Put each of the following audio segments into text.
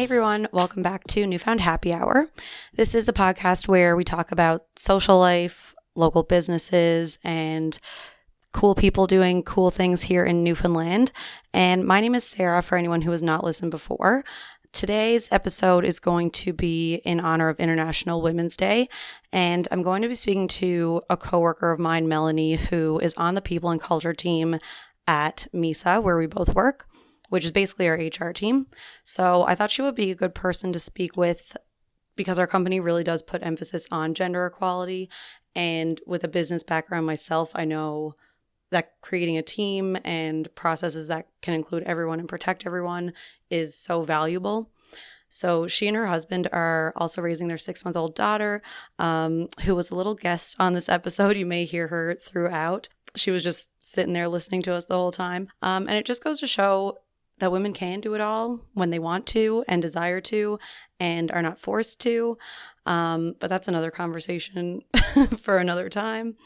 Hey everyone, welcome back to Newfound Happy Hour. This is a podcast where we talk about social life, local businesses, and cool people doing cool things here in Newfoundland. And my name is Sarah, for anyone who has not listened before. Today's episode is going to be in honor of International Women's Day, and I'm going to be speaking to a coworker of mine, Melanie, who is on the people and culture team at Mysa, where we both work, which is basically our HR team. So I thought she would be a good person to speak with because our company really does put emphasis on gender equality. And with a business background myself, I know that creating a team and processes that can include everyone and protect everyone is so valuable. So she and her husband are also raising their 6-month-old daughter, who was a little guest on this episode. You may hear her throughout. She was just sitting there listening to us the whole time. And it just goes to show that women can do it all when they want to and desire to and are not forced to. But that's another conversation for another time.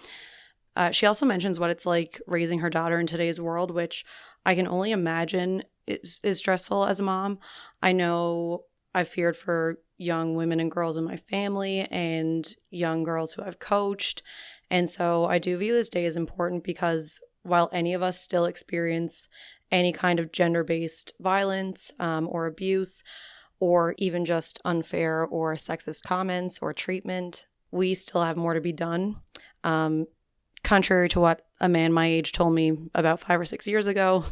She also mentions what it's like raising her daughter in today's world, which I can only imagine is stressful as a mom. I know I've feared for young women and girls in my family and young girls who I've coached. And so I do view this day as important because while any of us still experience any kind of gender-based violence or abuse, or even just unfair or sexist comments or treatment, we still have more to be done. Contrary to what a man my age told me about 5 or 6 years ago.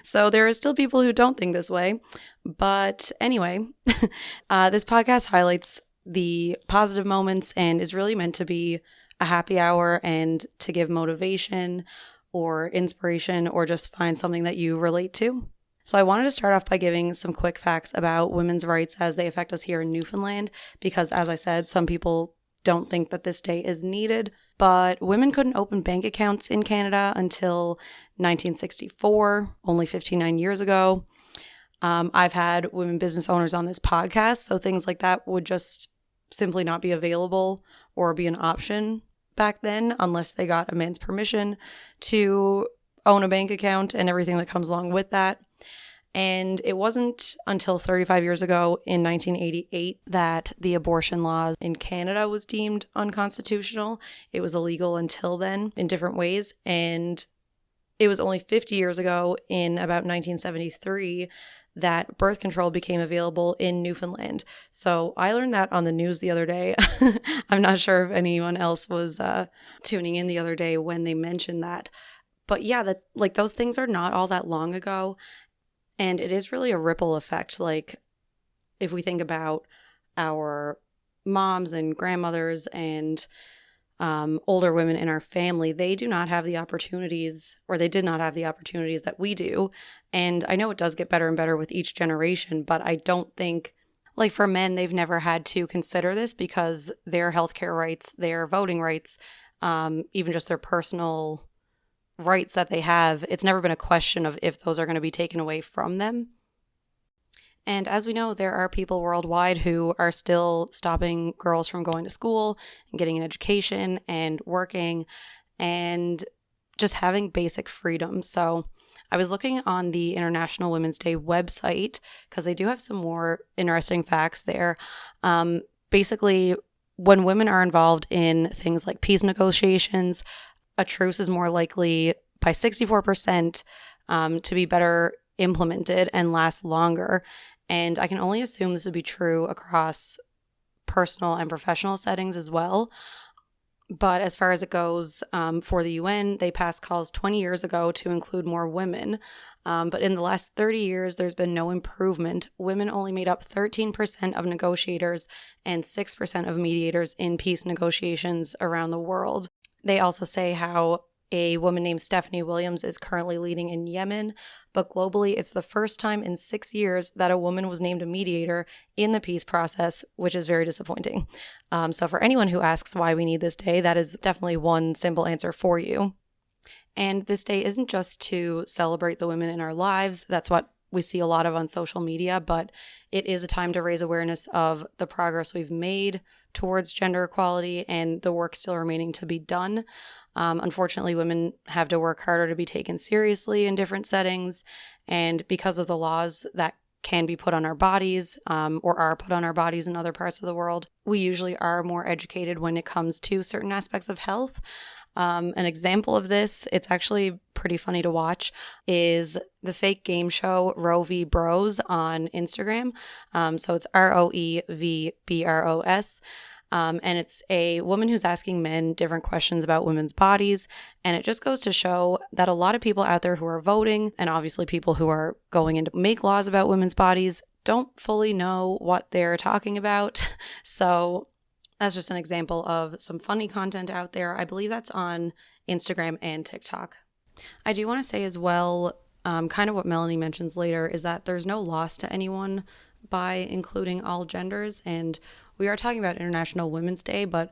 So there are still people who don't think this way. But anyway, this podcast highlights the positive moments and is really meant to be a happy hour and to give motivation or inspiration or just find something that you relate to. So I wanted to start off by giving some quick facts about women's rights as they affect us here in Newfoundland, because as I said, some people don't think that this day is needed, but women couldn't open bank accounts in Canada until 1964, only 59 years ago. I've had women business owners on this podcast, so things like that would just simply not be available or be an option back then unless they got a man's permission to own a bank account and everything that comes along with that. And it wasn't until 35 years ago in 1988 that the abortion law in Canada was deemed unconstitutional. It was illegal until then in different ways. And it was only 50 years ago in about 1973 that birth control became available in Newfoundland. So I learned that on the news the other day. I'm not sure if anyone else was tuning in the other day when they mentioned that. But yeah, that like those things are not all that long ago. And it is really a ripple effect. Like if we think about our moms and grandmothers and older women in our family, they do not have the opportunities, or they did not have the opportunities that we do. And I know it does get better and better with each generation, but I don't think, like for men, they've never had to consider this because their healthcare rights, their voting rights, even just their personal rights that they have, it's never been a question of if those are going to be taken away from them. And as we know, there are people worldwide who are still stopping girls from going to school and getting an education and working and just having basic freedom. So I was looking on the International Women's Day website because they do have some more interesting facts there. Basically, when women are involved in things like peace negotiations, a truce is more likely by 64% to be better implemented and last longer. And I can only assume this would be true across personal and professional settings as well. But as far as it goes, for the UN, they passed calls 20 years ago to include more women. But in the last 30 years, there's been no improvement. Women only made up 13% of negotiators and 6% of mediators in peace negotiations around the world. They also say how a woman named Stephanie Williams is currently leading in Yemen, but globally it's the first time in 6 years that a woman was named a mediator in the peace process, which is very disappointing. So for anyone who asks why we need this day, that is definitely one simple answer for you. And this day isn't just to celebrate the women in our lives. That's what we see a lot of on social media, but it is a time to raise awareness of the progress we've made towards gender equality and the work still remaining to be done. Unfortunately, women have to work harder to be taken seriously in different settings. And because of the laws that can be put on our bodies or are put on our bodies in other parts of the world. We usually are more educated when it comes to certain aspects of health. An example of this, it's actually pretty funny to watch, is the fake game show Roe v. Bros on Instagram. So it's ROEVBROS. And it's a woman who's asking men different questions about women's bodies. And it just goes to show that a lot of people out there who are voting, and obviously people who are going in to make laws about women's bodies, don't fully know what they're talking about. So that's just an example of some funny content out there. I believe that's on Instagram and TikTok. I do want to say as well, kind of what Melanie mentions later, is that there's no loss to anyone by including all genders. And we are talking about International Women's Day, but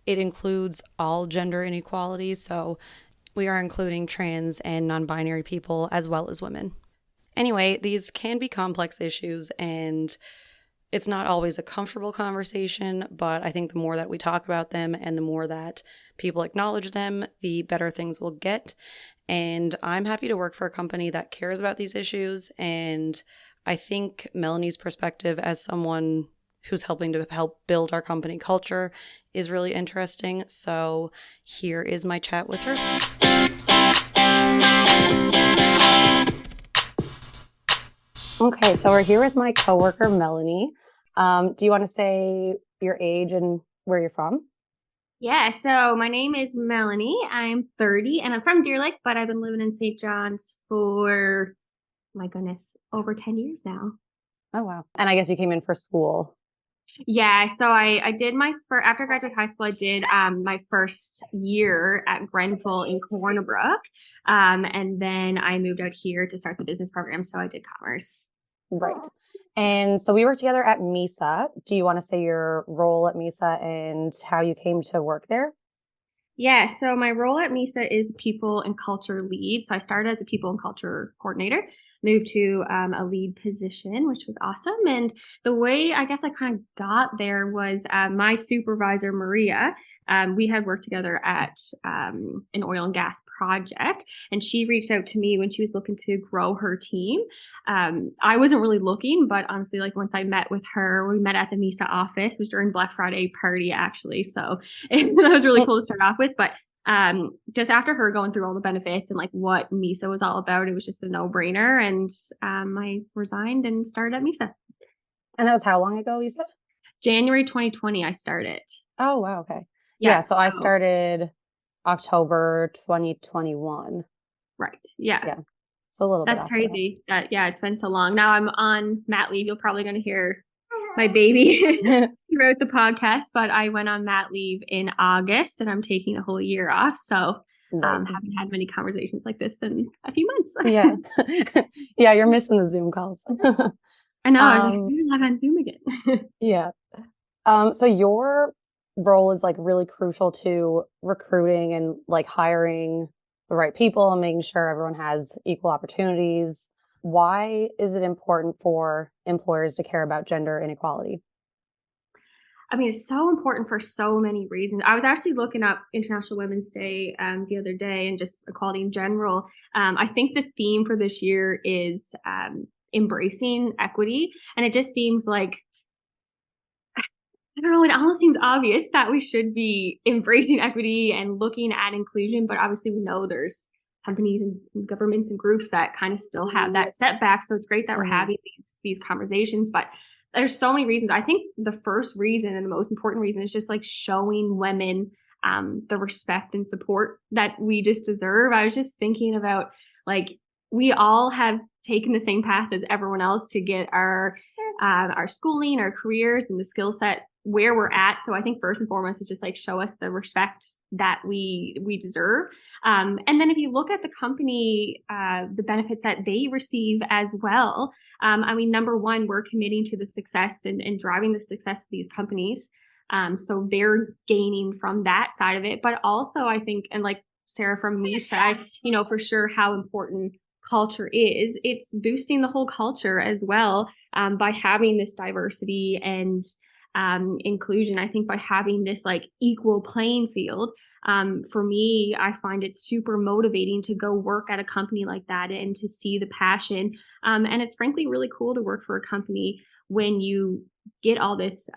it includes all gender inequality. So we are including trans and non-binary people as well as women. Anyway, these can be complex issues, and it's not always a comfortable conversation, but I think the more that we talk about them and the more that people acknowledge them, the better things will get. And I'm happy to work for a company that cares about these issues. And I think Melanie's perspective as someone who's helping to help build our company culture is really interesting. So here is my chat with her. Okay, so we're here with my coworker, Melanie. Do you want to say your age and where you're from? Yeah, so my name is Melanie. I'm 30 and I'm from Deer Lake, but I've been living in St. John's for, my goodness, over 10 years now. Oh, wow. And I guess you came in for school. Yeah, so I did after graduate high school, I did my first year at Grenfell in Corner Brook. And then I moved out here to start the business program, so I did commerce. Right. And so we worked together at Mysa. Do you want to say your role at Mysa and how you came to work there? Yeah, so my role at Mysa is people and culture lead. So I started as a people and culture coordinator, moved to a lead position, which was awesome. And the way I guess I kind of got there was my supervisor, Maria. We had worked together at an oil and gas project, and she reached out to me when she was looking to grow her team. I wasn't really looking, but honestly, like once I met with her, we met at the Mysa office. It was during Black Friday party, actually. So that was really cool to start off with. But just after her going through all the benefits and like what Mysa was all about, it was just a no-brainer. And I resigned and started at Mysa. And that was how long ago, you said? January 2020, I started. Oh, wow. Okay. Yeah, so I started October 2021. Right. Yeah. So a little bit. That's crazy. Yeah, it's been so long. Now I'm on mat leave. You're probably going to hear my baby throughout the podcast, but I went on mat leave in August and I'm taking a whole year off. So haven't had many conversations like this in a few months. Yeah. Yeah, you're missing the Zoom calls. I know. I was like, I'm going to log on Zoom again. Yeah. So your role is like really crucial to recruiting and like hiring the right people and making sure everyone has equal opportunities. Why is it important for employers to care about gender inequality? I mean, it's so important for so many reasons. I was actually looking up International Women's Day the other day and just equality in general. I think the theme for this year is embracing equity. And it just seems like, I don't know, it almost seems obvious that we should be embracing equity and looking at inclusion, but obviously we know there's companies and governments and groups that kind of still have that setback. So it's great that we're having these conversations, but there's so many reasons. I think the first reason and the most important reason is just like showing women the respect and support that we just deserve. I was just thinking about like, we all have taken the same path as everyone else to get our schooling, our careers, and the skill set where we're at. So I think first and foremost is just like show us the respect that we deserve. And then if you look at the company, the benefits that they receive as well. I mean, number one, we're committing to the success and driving the success of these companies. So they're gaining from that side of it. But also I think, and like Sarah from me said, you know, for sure how important culture is, it's boosting the whole culture as well by having this diversity and inclusion. I think by having this like equal playing field, for me, I find it super motivating to go work at a company like that and to see the passion. And it's frankly really cool to work for a company when you get all this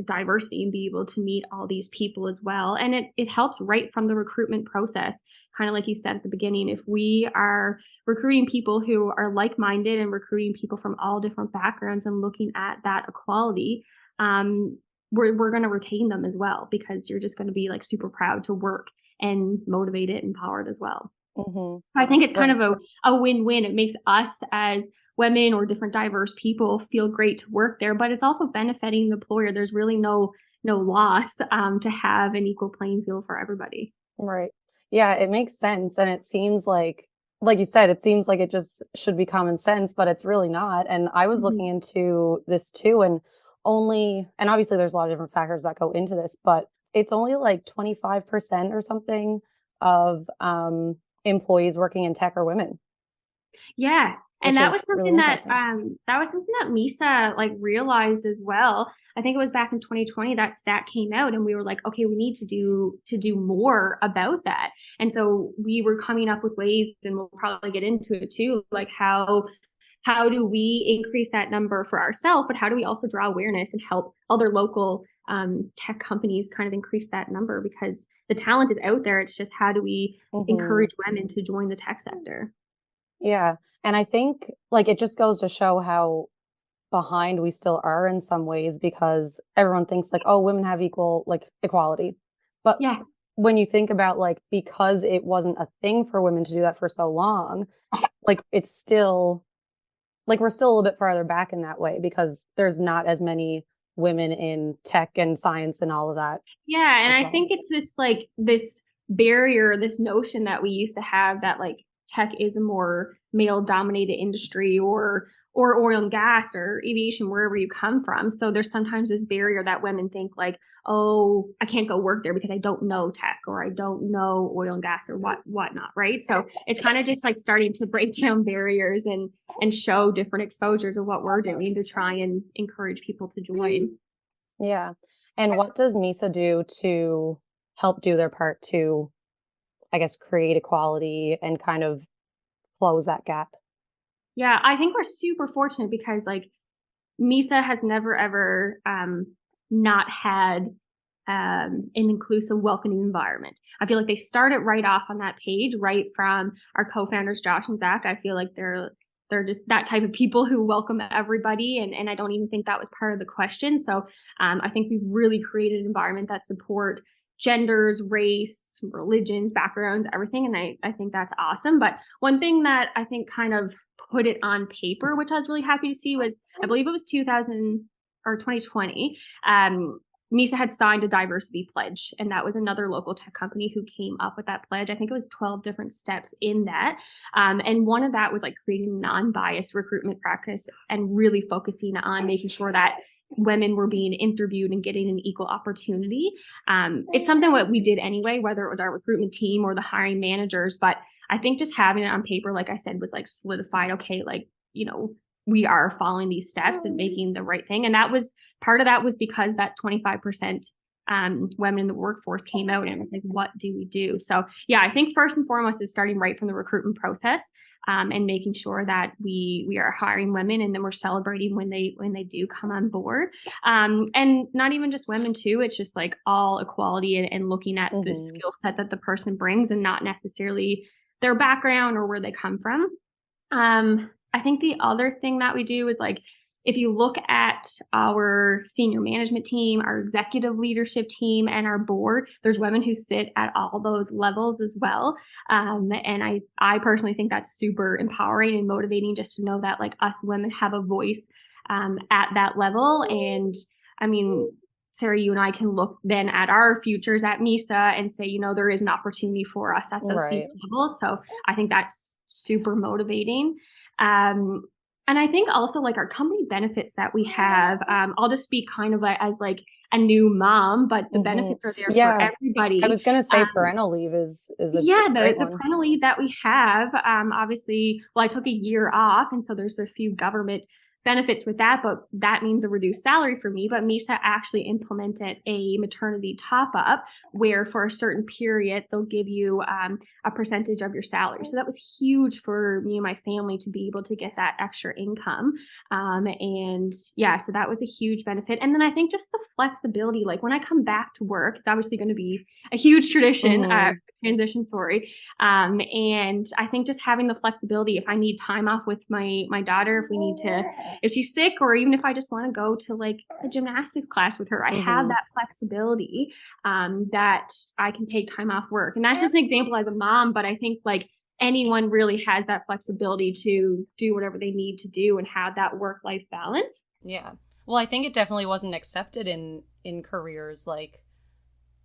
diversity and be able to meet all these people as well. And it helps right from the recruitment process. Kind of like you said at the beginning, if we are recruiting people who are like-minded and recruiting people from all different backgrounds and looking at that equality, we're going to retain them as well, because you're just going to be like super proud to work and motivated, empowered as well. Mm-hmm. So I think it's kind of a win-win. It makes us as women or different diverse people feel great to work there, but it's also benefiting the employer. There's really no loss to have an equal playing field for everybody. Right. Yeah, it makes sense. And it seems like you said, it seems like it just should be common sense, but it's really not. And I was looking into this too, and obviously there's a lot of different factors that go into this, but it's only like 25% or something of employees working in tech are women. Yeah. And that was something really that Mysa like realized as well. I think it was back in 2020 that stat came out, and we were like, okay, we need to do more about that. And so we were coming up with ways, and we'll probably get into it too, like how do we increase that number for ourselves, but how do we also draw awareness and help other local tech companies kind of increase that number, because the talent is out there. It's just how do we encourage women to join the tech sector? Yeah. And I think like it just goes to show how behind we still are in some ways, because everyone thinks like, oh, women have equality. But yeah, when you think about like, because it wasn't a thing for women to do that for so long, like it's still like we're still a little bit farther back in that way, because there's not as many women in tech and science and all of that. Yeah. And I think it's this barrier, this notion that we used to have that like tech is a more male dominated industry, or oil and gas or aviation, wherever you come from. So there's sometimes this barrier that women think like, oh, I can't go work there because I don't know tech, or I don't know oil and gas, or whatnot, right? So it's kind of just like starting to break down barriers and show different exposures of what we're doing to try and encourage people to join. Yeah. And what does Mysa do to help do their part to, I guess, create equality and kind of close that gap? Yeah, I think we're super fortunate because like Mysa has never ever not had an inclusive, welcoming environment. I feel like they started right off on that page, right from our co-founders Josh and Zach. I feel like they're just that type of people who welcome everybody, and I don't even think that was part of the question. So I think we've really created an environment that support genders, race, religions, backgrounds, everything. And I think that's awesome. But one thing that I think kind of put it on paper, which I was really happy to see, was I believe it was 2020. Mysa had signed a diversity pledge, and that was another local tech company who came up with that pledge. I think it was 12 different steps in that. And one of that was like creating non-biased recruitment practice and really focusing on making sure that women were being interviewed and getting an equal opportunity. It's something that we did anyway, whether it was our recruitment team or the hiring managers. But I think just having it on paper, like I said, was like solidified. Okay, like, we are following these steps and making the right thing. And that was part of that was because that 25% women in the workforce came out, and it's like, what do we do? So yeah, I think first and foremost is starting right from the recruitment process, and making sure that we are hiring women, and then we're celebrating when they do come on board. And not even just women too, it's just like all equality and looking at the skill set that the person brings and not necessarily their background or where they come from. I think the other thing that we do is like, if you look at our senior management team, our executive leadership team, and our board, there's women who sit at all those levels as well. And I personally think that's super empowering and motivating, just to know that like us women have a voice at that level. And I mean, Sarah, you and I can look then at our futures at Mysa and say, there is an opportunity for us at those senior levels. So I think that's super motivating. And I think also like our company benefits that we have, I'll just speak kind of like as like a new mom, but the benefits are there for everybody. I was going to say parental leave is a great one. The parental leave that we have, obviously, well, I took a year off, and so there's a few government benefits with that, but that means a reduced salary for me. But Mysa actually implemented a maternity top up where for a certain period, they'll give you a percentage of your salary. So that was huge for me and my family to be able to get that extra income. And yeah, so that was a huge benefit. And then I think just the flexibility, like when I come back to work, it's obviously going to be a huge tradition, transition, sorry. And I think just having the flexibility, if I need time off with my daughter, if she's sick, or even if I just want to go to like a gymnastics class with her, I have that flexibility, that I can take time off work. And that's just an example as a mom, but I think like anyone really has that flexibility to do whatever they need to do and have that work-life balance. Yeah. Well, I think it definitely wasn't accepted in careers like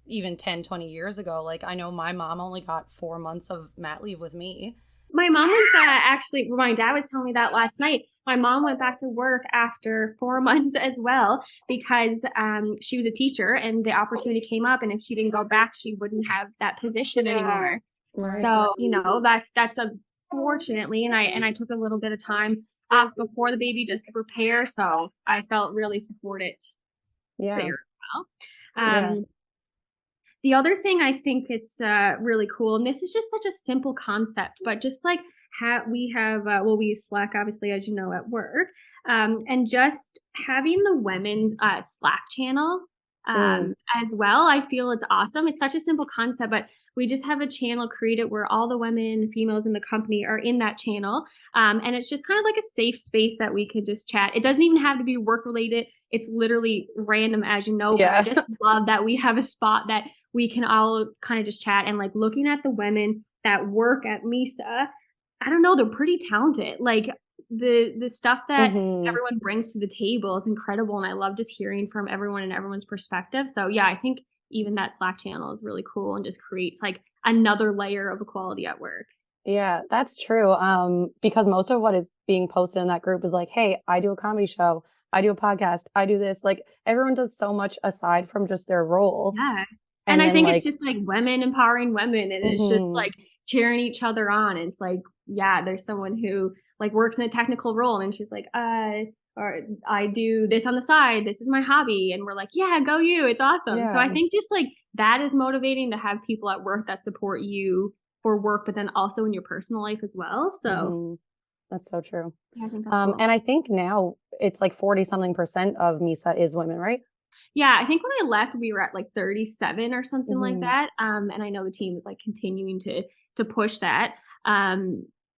even 10, 20 years ago. Like I know my mom only got 4 months of mat leave with me. My mom was actually, my dad was telling me that last night. My mom went back to work after 4 months as well because she was a teacher and the opportunity came up. And if she didn't go back, she wouldn't have that position anymore. Right. So, you know, that's unfortunately, and I took a little bit of time off before the baby just to prepare. So I felt really supported there as well. The other thing I think it's really cool, and this is just such a simple concept, but just like we use Slack, obviously, as you know, at work, and just having the women Slack channel as well, I feel it's awesome. It's such a simple concept, but we just have a channel created where all the women, females in the company are in that channel. And it's just kind of like a safe space that we could just chat. It doesn't even have to be work related. It's literally random, as you know, but I just love that we have a spot that we can all kind of just chat. And like looking at the women that work at Mysa, I don't know, they're pretty talented. Like the stuff that everyone brings to the table is incredible. And I love just hearing from everyone and everyone's perspective. So yeah, I think even that Slack channel is really cool and just creates like another layer of equality at work. Yeah, that's true. Because most of what is being posted in that group is like, hey, I do a comedy show, I do a podcast, I do this. Like everyone does so much aside from just their role. Yeah. And I think it's just like women empowering women, and it's just like cheering each other on. And it's like, yeah, there's someone who like works in a technical role and she's like, or I do this on the side. This is my hobby. And we're like, yeah, go you. It's awesome. Yeah. So I think just like that is motivating to have people at work that support you for work, but then also in your personal life as well. So that's so true. Yeah, I think that's cool. And I think now it's like 40-something% of Mysa is women, right? Yeah, I think when I left, we were at like 37 or something like that. And I know the team is like continuing to push that,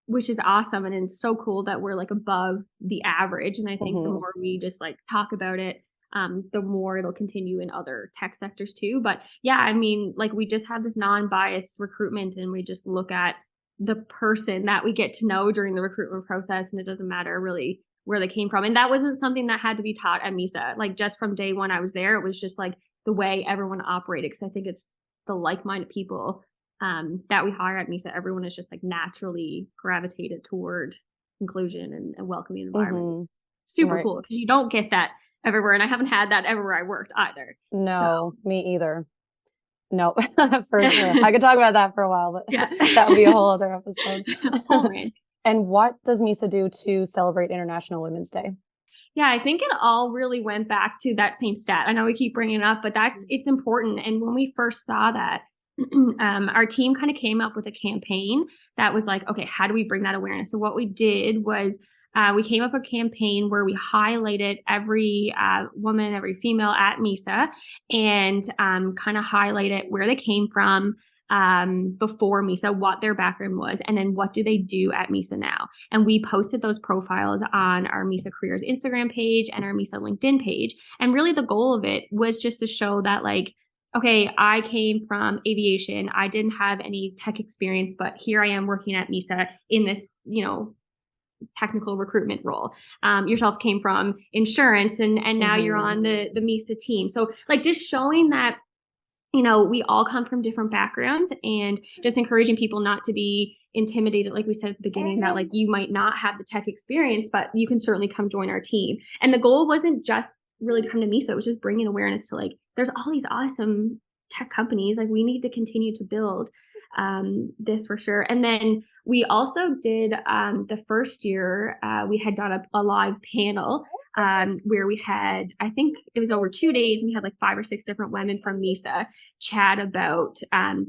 which is awesome. And it's so cool that we're like above the average. And I think the more we just like talk about it, the more it'll continue in other tech sectors too. But yeah, I mean, like we just have this non-biased recruitment and we just look at the person that we get to know during the recruitment process. And it doesn't matter really where they came from. And that wasn't something that had to be taught at Mysa. Like just from day one I was there, it was just like the way everyone operated. Cause I think it's the like-minded people that we hire at Mysa. Everyone is just like naturally gravitated toward inclusion and welcoming environment. Super cool. Cause you don't get that everywhere. And I haven't had that everywhere I worked either. No, me either. No, for sure. I could talk about that for a while, but that would be a whole other episode. And what does Mysa do to celebrate International Women's Day? Yeah, I think it all really went back to that same stat. I know we keep bringing it up, but it's important. And when we first saw that, our team kind of came up with a campaign that was like, okay, how do we bring that awareness? So what we did was we came up with a campaign where we highlighted every woman, every female at Mysa and kind of highlighted where they came from before Mysa, what their background was, and then what do they do at Mysa now. And we posted those profiles on our Mysa Careers Instagram page and our Mysa LinkedIn page. And really the goal of it was just to show that like, okay, I came from aviation. I didn't have any tech experience, but here I am working at Mysa in this, technical recruitment role. Yourself came from insurance and now you're on the Mysa team. So like just showing that, we all come from different backgrounds and just encouraging people not to be intimidated. Like we said at the beginning that like you might not have the tech experience, but you can certainly come join our team. And the goal wasn't just really to come to Mysa. It was just bringing awareness to like, there's all these awesome tech companies. Like we need to continue to build this for sure. And then we also did the first year, we had done a live panel where we had, I think it was over 2 days, and we had like 5 or 6 different women from Mysa chat about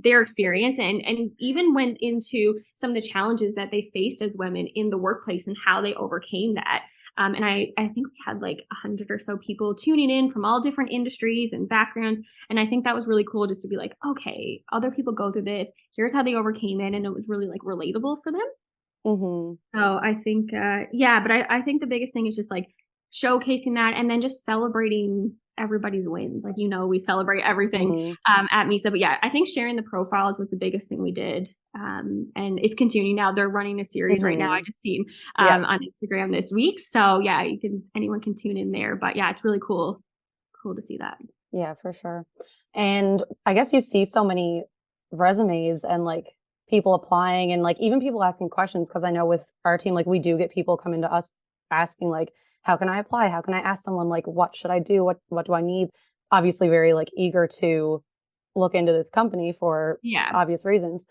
their experience and even went into some of the challenges that they faced as women in the workplace and how they overcame that. And I think we had like 100 or so people tuning in from all different industries and backgrounds. And I think that was really cool just to be like, okay, other people go through this. Here's how they overcame it. And it was really like relatable for them. Mm-hmm. So I think, but I think the biggest thing is just like showcasing that and then just celebrating everybody's wins. Like, we celebrate everything at Mysa. But yeah, I think sharing the profiles was the biggest thing we did. And it's continuing now. They're running a series right now. I just seen on Instagram this week. So yeah, anyone can tune in there. But yeah, it's really cool to see that. Yeah, for sure. And I guess you see so many resumes and like people applying and like even people asking questions. Cause I know with our team, like we do get people coming to us asking like, how can I apply? How can I ask someone like, what should I do? What do I need? Obviously very like eager to look into this company for obvious reasons.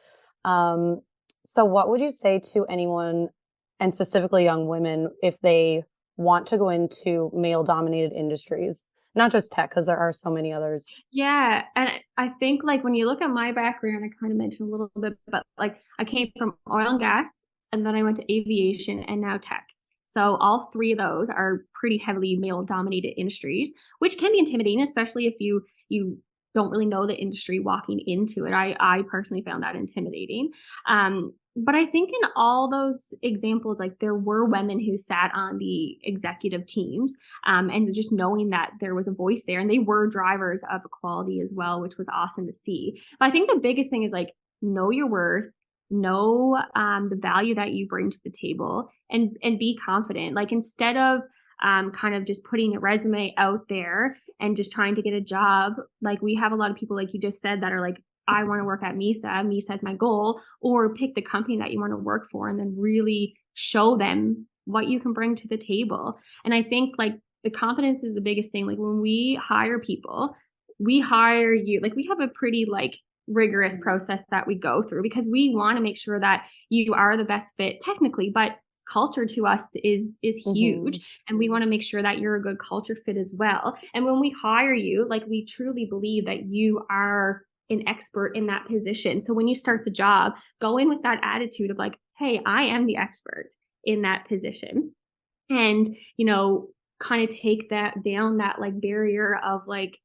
So what would you say to anyone, and specifically young women, if they want to go into male dominated industries, not just tech, because there are so many others? Yeah. And I think like when you look at my background, I kind of mentioned a little bit, but like I came from oil and gas, and then I went to aviation and now tech. So all 3 of those are pretty heavily male dominated industries, which can be intimidating, especially if you don't really know the industry walking into it. I personally found that intimidating. But I think in all those examples, like there were women who sat on the executive teams, and just knowing that there was a voice there, and they were drivers of equality as well, which was awesome to see. But I think the biggest thing is like, know your worth, know the value that you bring to the table, and be confident. Like instead of kind of just putting a resume out there and just trying to get a job, like we have a lot of people, like you just said, that are like, I want to work at Mysa. Mysa is my goal. Or pick the company that you want to work for and then really show them what you can bring to the table. And I think like the confidence is the biggest thing. Like when we hire people, we hire you, like we have a pretty like rigorous process that we go through, because we want to make sure that you are the best fit technically, but culture to us is huge. And we want to make sure that you're a good culture fit as well. And when we hire you, like we truly believe that you are an expert in that position. So when you start the job, go in with that attitude of like, hey, I am the expert in that position. And, kind of take that down, that like barrier of like,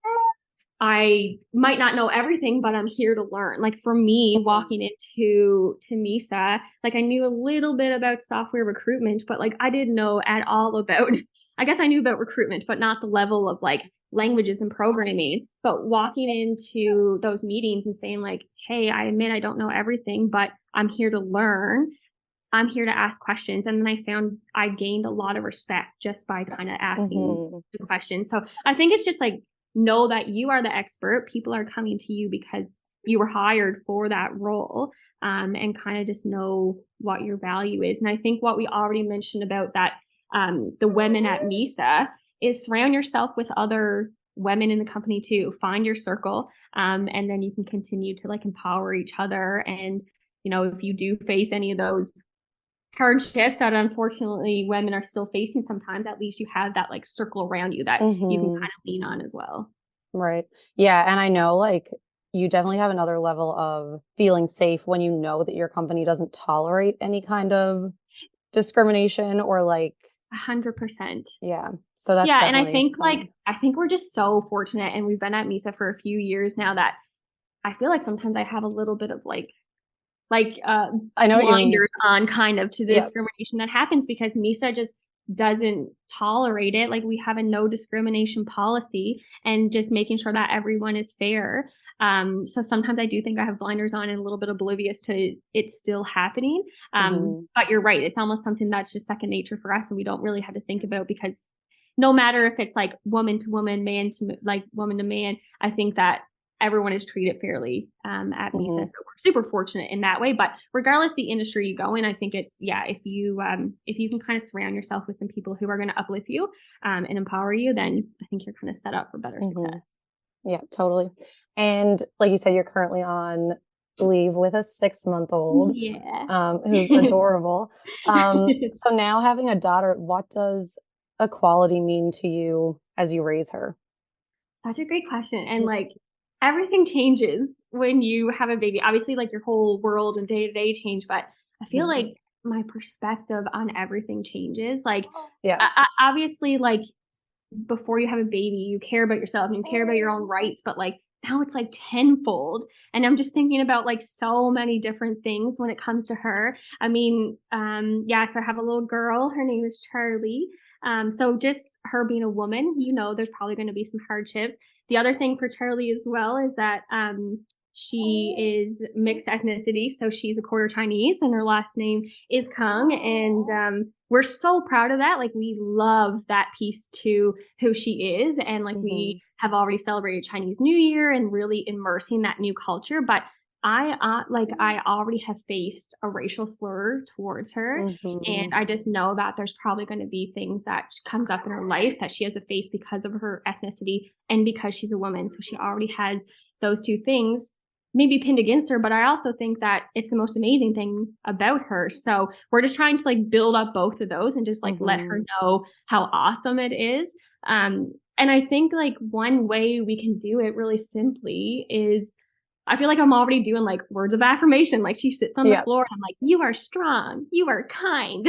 I might not know everything, but I'm here to learn. Like for me, walking into Mysa, like I knew a little bit about software recruitment, but like I didn't know at all about, I guess I knew about recruitment, but not the level of like languages and programming. But walking into those meetings and saying like, hey, I admit I don't know everything, but I'm here to learn. I'm here to ask questions. And then I found I gained a lot of respect just by kind of asking the questions. So I think it's just like, know that you are the expert. People are coming to you because you were hired for that role, and kind of just know what your value is. And I think what we already mentioned about that, the women at Mysa, is surround yourself with other women in the company too. Find your circle, and then you can continue to like empower each other. And, if you do face any of those hardships that unfortunately women are still facing sometimes, at least you have that like circle around you that you can kind of lean on as well. Right. Yeah. And I know like you definitely have another level of feeling safe when you know that your company doesn't tolerate any kind of discrimination or like 100%. Yeah. So that's and I think we're just so fortunate, and we've been at Mysa for a few years now, that I feel like sometimes I have a little bit of I know blinders on kind of to the discrimination that happens, because Mysa just doesn't tolerate it. Like we have a no discrimination policy, and just making sure that everyone is fair. So sometimes I do think I have blinders on and a little bit oblivious to it still happening. But you're right. It's almost something that's just second nature for us, and we don't really have to think about, because no matter if it's like woman to woman, man to like woman to man, I think that everyone is treated fairly at Mysa. So we're super fortunate in that way. But regardless the industry you go in, I think it's, if you can kind of surround yourself with some people who are going to uplift you and empower you, then I think you're kind of set up for better success. Yeah, totally. And like you said, you're currently on leave with a 6-month-old, Yeah. who's adorable. So now having a daughter, what does equality mean to you as you raise her? Such a great question. And like everything changes when you have a baby. Obviously, like your whole world and day to day change, but I feel like my perspective on everything changes. Like, Yeah. obviously, like before you have a baby, you care about yourself and you care about your own rights, but like now it's like tenfold. And I'm just thinking about like so many different things when it comes to her. I mean, yeah, so I have a little girl. Her name is Charlie. So just her being a woman, there's probably going to be some hardships. The other thing for Charlie as well is that she is mixed ethnicity. So she's a quarter Chinese and her last name is Kung. And we're so proud of that. Like we love that piece to who she is. And like we have already celebrated Chinese New Year and really immersing that new culture. But I already have faced a racial slur towards her. And I just know that there's probably going to be things that comes up in her life that she has to face because of her ethnicity and because she's a woman. So she already has those two things maybe pinned against her. But I also think that it's the most amazing thing about her. So we're just trying to like build up both of those and just like let her know how awesome it is. And I think like one way we can do it really simply is I feel like I'm already doing like words of affirmation. Like she sits on the floor and I'm like, you are strong, you are kind.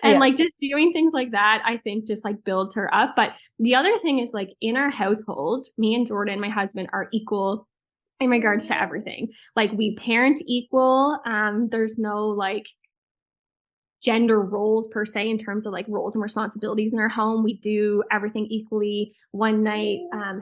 And like just doing things like that, I think just like builds her up. But the other thing is like in our household, me and Jordan, my husband, are equal in regards to everything. Like we parent equal. There's no like gender roles per se in terms of like roles and responsibilities in our home. We do everything equally. One night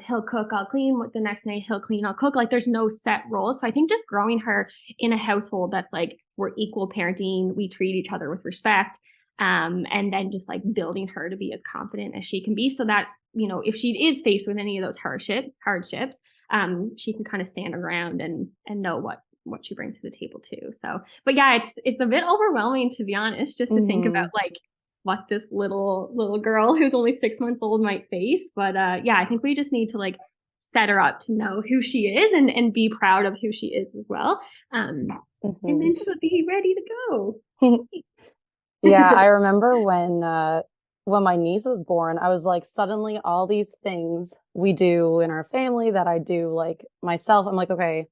he'll cook, I'll clean. The next night he'll clean, I'll cook. Like there's no set roles. So I think just growing her in a household that's like we're equal parenting, we treat each other with respect, and then just like building her to be as confident as she can be so that if she is faced with any of those hardships she can kind of stand around and know what she brings to the table too. So, but yeah, it's a bit overwhelming to be honest, just to think about like what this little girl who's only 6 months old might face. But yeah, I think we just need to like set her up to know who she is and be proud of who she is as well. And then she'll be ready to go. Yeah, I remember when my niece was born, I was like, suddenly all these things we do in our family that I do like myself, I'm like, okay,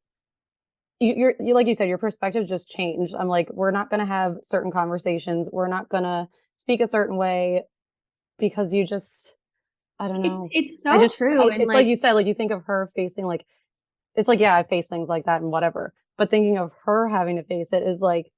you're like you said, your perspective just changed. I'm like, we're not going to have certain conversations. We're not going to speak a certain way because you just, I don't know. It's so true. It's like you said, like you think of her facing like, it's like, yeah, I face things like that and whatever. But thinking of her having to face it is like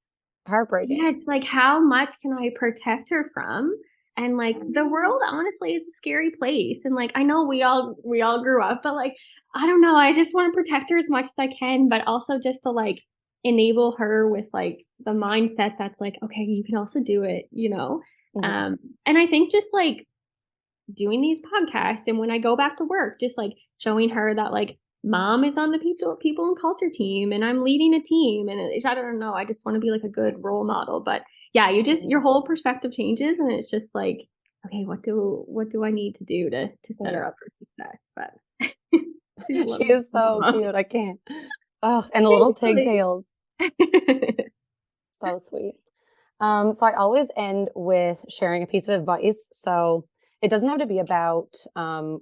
heartbreaking. Yeah, it's like, how much can I protect her from? And like the world honestly is a scary place. And like I know we all grew up, but like I don't know, I just want to protect her as much as I can, but also just to like enable her with like the mindset that's like, okay, you can also do it, and I think just like doing these podcasts and when I go back to work, just like showing her that like mom is on the people and culture team and I'm leading a team and I don't know, I just want to be like a good role model. But yeah, your whole perspective changes and it's just like, okay, what do I need to do to set her up for success? But she is so cute. I can't. Oh, and the little pigtails. So sweet. So I always end with sharing a piece of advice. So it doesn't have to be about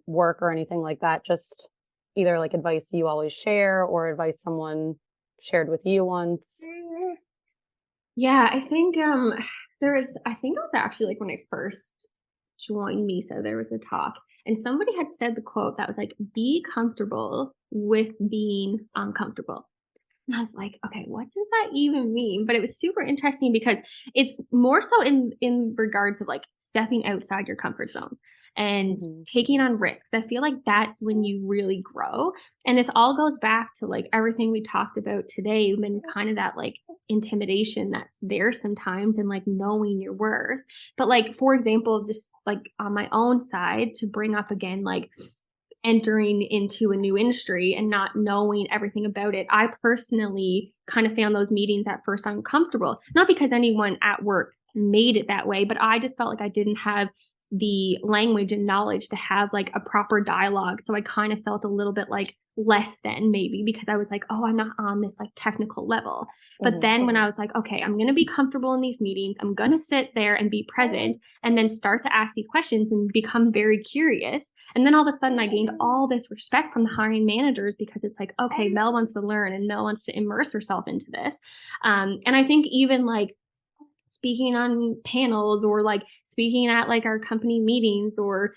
work or anything like that. Just either like advice you always share or advice someone shared with you once. Yeah, I think I think it was actually like when I first joined Mysa, there was a talk and somebody had said the quote that was like, be comfortable with being uncomfortable. And I was like, okay, what does that even mean? But it was super interesting because it's more so in regards of like stepping outside your comfort zone and taking on risks. I feel like that's when you really grow. And this all goes back to like everything we talked about today and kind of that like intimidation that's there sometimes and like knowing your worth. But like, for example, just like on my own side to bring up again, like entering into a new industry and not knowing everything about it. I personally kind of found those meetings at first uncomfortable, not because anyone at work made it that way, but I just felt like I didn't have the language and knowledge to have like a proper dialogue. So I kind of felt a little bit like less than maybe because I was like, oh, I'm not on this like technical level. But then when I was like, okay, I'm going to be comfortable in these meetings, I'm going to sit there and be present and then start to ask these questions and become very curious. And then all of a sudden I gained all this respect from the hiring managers because it's like, okay, Mel wants to learn and Mel wants to immerse herself into this. And I think even like speaking on panels or like speaking at like our company meetings or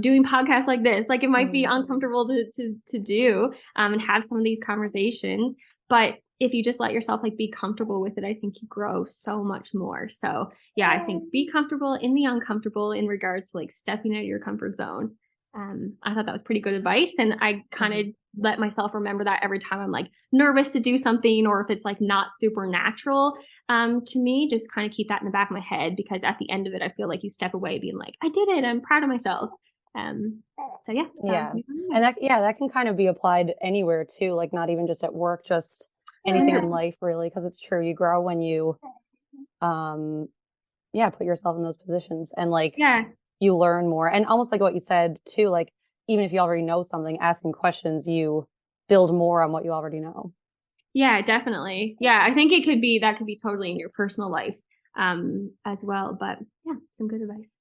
doing podcasts like this, like it might be uncomfortable to do and have some of these conversations, but if you just let yourself like be comfortable with it, I think you grow so much more. So yeah, I think be comfortable in the uncomfortable in regards to like stepping out of your comfort zone. I thought that was pretty good advice. And I kind of let myself remember that every time I'm like nervous to do something, or if it's like not super natural to me, just kind of keep that in the back of my head, because at the end of it, I feel like you step away being like, I did it. I'm proud of myself. So yeah. Yeah. And that can kind of be applied anywhere too. Like not even just at work, just anything in life really. Cause it's true. You grow when you, put yourself in those positions and like, you learn more. And almost like what you said too, like even if you already know something, asking questions, you build more on what you already know. Yeah, definitely. Yeah, I think that could be totally in your personal life as well. But yeah, some good advice.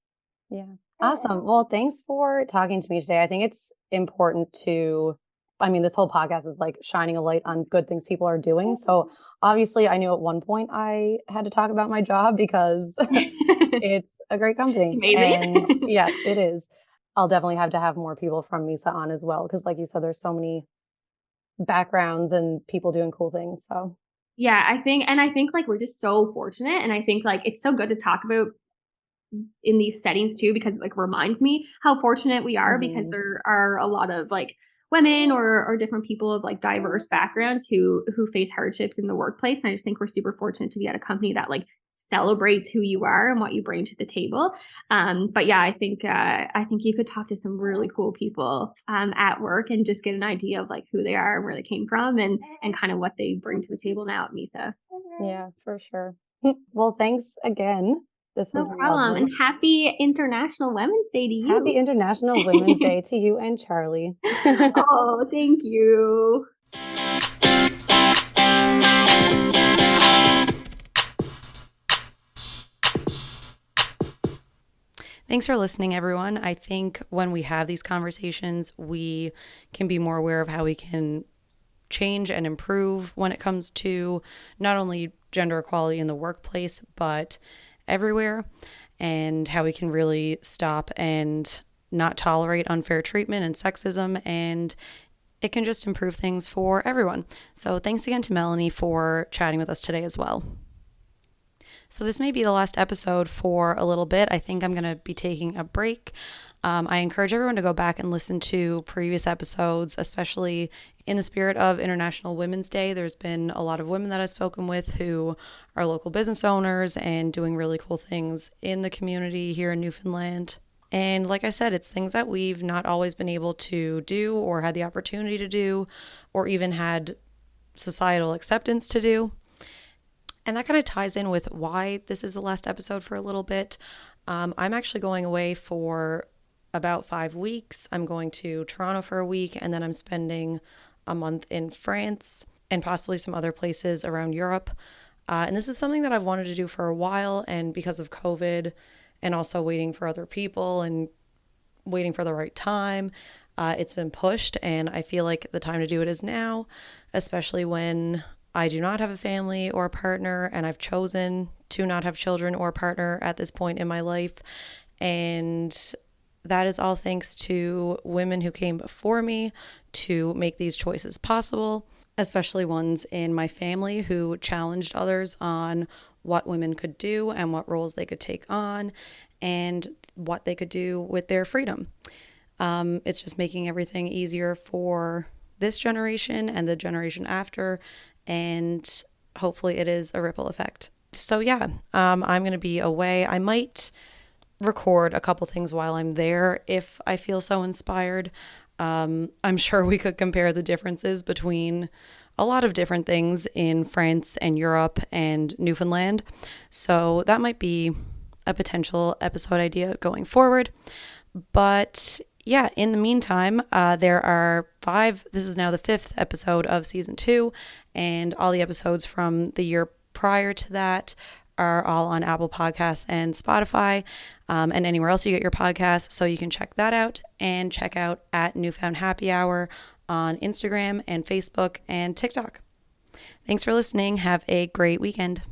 Yeah. Awesome. Well, thanks for talking to me today. I think it's important this whole podcast is like shining a light on good things people are doing. So obviously I knew at one point I had to talk about my job because it's a great company. It's amazing. And yeah, it is. I'll definitely have to have more people from Mysa on as well. Cause like you said, there's so many backgrounds and people doing cool things. So yeah, I think like we're just so fortunate. And I think like it's so good to talk about in these settings too, because it like reminds me how fortunate we are, because there are a lot of like women or different people of like diverse backgrounds who face hardships in the workplace. And I just think we're super fortunate to be at a company that like celebrates who you are and what you bring to the table. But yeah, I think you could talk to some really cool people at work and just get an idea of like who they are and where they came from and kind of what they bring to the table now at Mysa. Yeah, for sure. Well, thanks again. This no is problem. lovely. And happy International Women's Day to you. Happy International Women's Day to you and Charlie. Oh, thank you. Thanks for listening, everyone. I think when we have these conversations, we can be more aware of how we can change and improve when it comes to not only gender equality in the workplace, but everywhere, and how we can really stop and not tolerate unfair treatment and sexism, and it can just improve things for everyone. So thanks again to Melanie for chatting with us today as well. So this may be the last episode for a little bit. I think I'm going to be taking a break. I encourage everyone to go back and listen to previous episodes, especially in the spirit of International Women's Day. There's been a lot of women that I've spoken with who are local business owners and doing really cool things in the community here in Newfoundland. And like I said, it's things that we've not always been able to do or had the opportunity to do or even had societal acceptance to do. And that kind of ties in with why this is the last episode for a little bit. I'm actually going away for about 5 weeks. I'm going to Toronto for a week, and then I'm spending a month in France and possibly some other places around Europe. And this is something that I've wanted to do for a while, and because of COVID and also waiting for other people and waiting for the right time, it's been pushed, and I feel like the time to do it is now, especially when I do not have a family or a partner, and I've chosen to not have children or a partner at this point in my life. And that is all thanks to women who came before me to make these choices possible, especially ones in my family who challenged others on what women could do and what roles they could take on and what they could do with their freedom. It's just making everything easier for this generation and the generation after, and hopefully it is a ripple effect. So yeah, I'm going to be away. I might record a couple things while I'm there if I feel so inspired. I'm sure we could compare the differences between a lot of different things in France and Europe and Newfoundland. So that might be a potential episode idea going forward. But yeah, in the meantime, there are 5. This is now the 5th episode of season 2, and all the episodes from the year prior to that are all on Apple Podcasts and Spotify, and anywhere else you get your podcasts. So you can check that out, and check out at Newfound Happy Hour on Instagram and Facebook and TikTok. Thanks for listening. Have a great weekend.